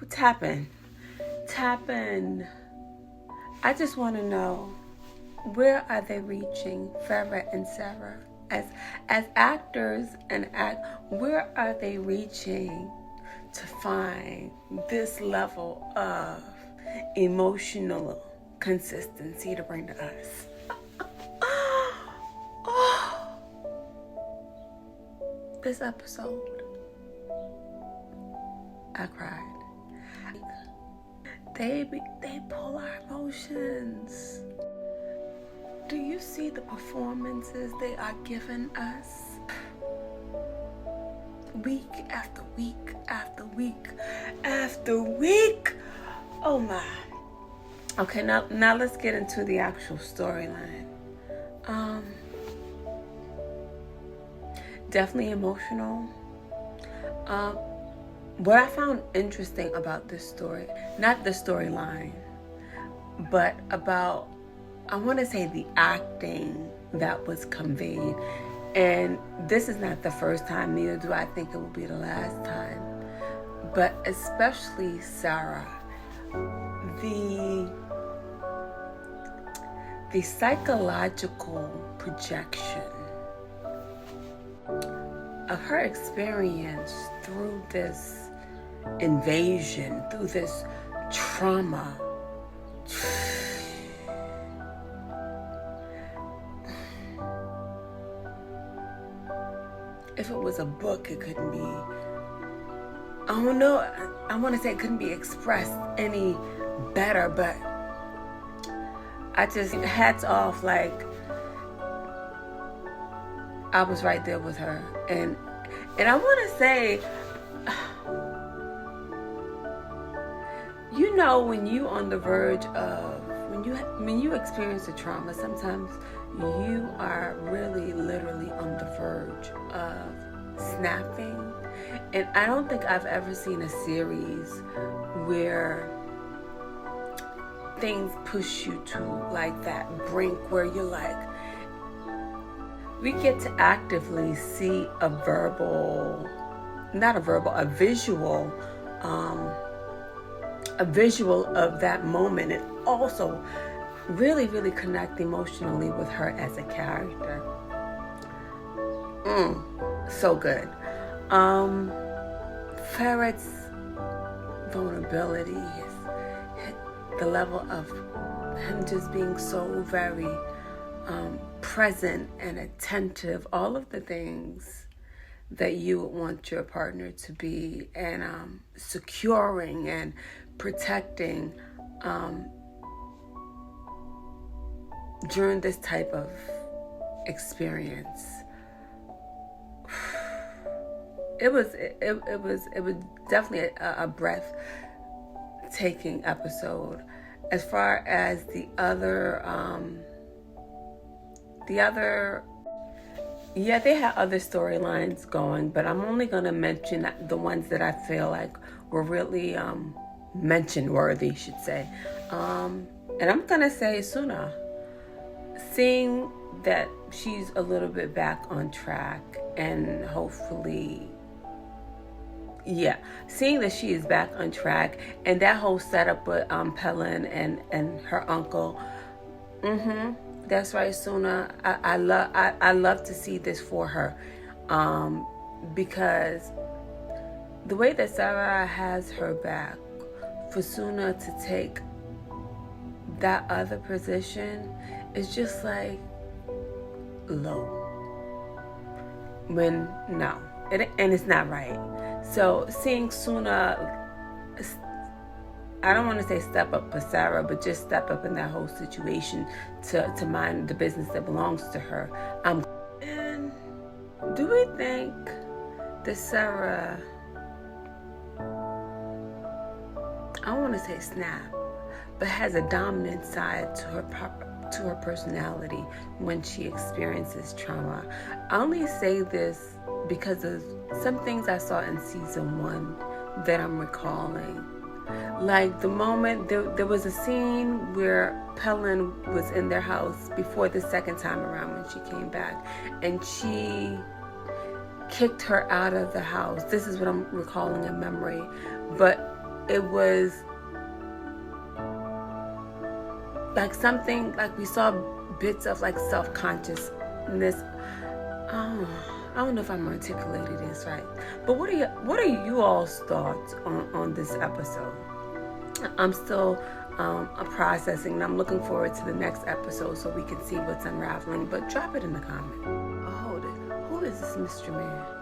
Tapping. Tapping. I just want to know, where are they reaching, Farrah and Sarah? As actors and where are they reaching to find this level of emotional consistency to bring to us? This episode, I cried. They pull our emotions. Do you see the performances they are giving us? Week after week after week after week. Oh my. Okay, now let's get into the actual storyline. Definitely emotional. What I found interesting about this story, not the storyline, but about, I want to say, the acting that was conveyed. And this is not the first time, neither do I think it will be the last time. But especially Sarah, the psychological projection of her experience through this invasion, through this trauma. If it was a book, it couldn't be, I don't know, I want to say it couldn't be expressed any better, but I just, hats off, like, I was right there with her. And I want to say, you know, when you on the verge of, when you experience a trauma, sometimes you are really literally on the verge of snapping. And I don't think I've ever seen a series where things push you to like that brink where you're like, we get to actively see a visual of that moment, and also really, really connect emotionally with her as a character. So good. Farrah's vulnerability, the level of him just being so very present and attentive, all of the things that you would want your partner to be, and securing and protecting during this type of experience. It was definitely a breathtaking episode. As far as the other, yeah, they had other storylines going, but I'm only going to mention the ones that I feel like were really mention worthy, should say. And I'm going to say Suna. Seeing that she's a little bit back on track, and hopefully, seeing that she is back on track, and that whole setup with Pelin and her uncle. That's right, Suna. I love to see this for her, because the way that Sarah has her back, for Suna to take that other position is just like low. And it's not right. So seeing Suna, I don't want to say step up for Sarah, but just step up in that whole situation to mind the business that belongs to her. And do we think that Sarah, I don't want to say snap, but has a dominant side to her personality when she experiences trauma? I only say this because of some things I saw in season 1 that I'm recalling. Like the moment, there was a scene where Pelin was in their house before the second time around when she came back, and she kicked her out of the house. This is what I'm recalling in memory. But it was like something, like we saw bits of like self-consciousness. I don't know if I'm articulating this right, but what are you all's thoughts on this episode? I'm still processing, and I'm looking forward to the next episode so we can see what's unraveling. But drop it in the comment. Oh, who is this Mr. Man?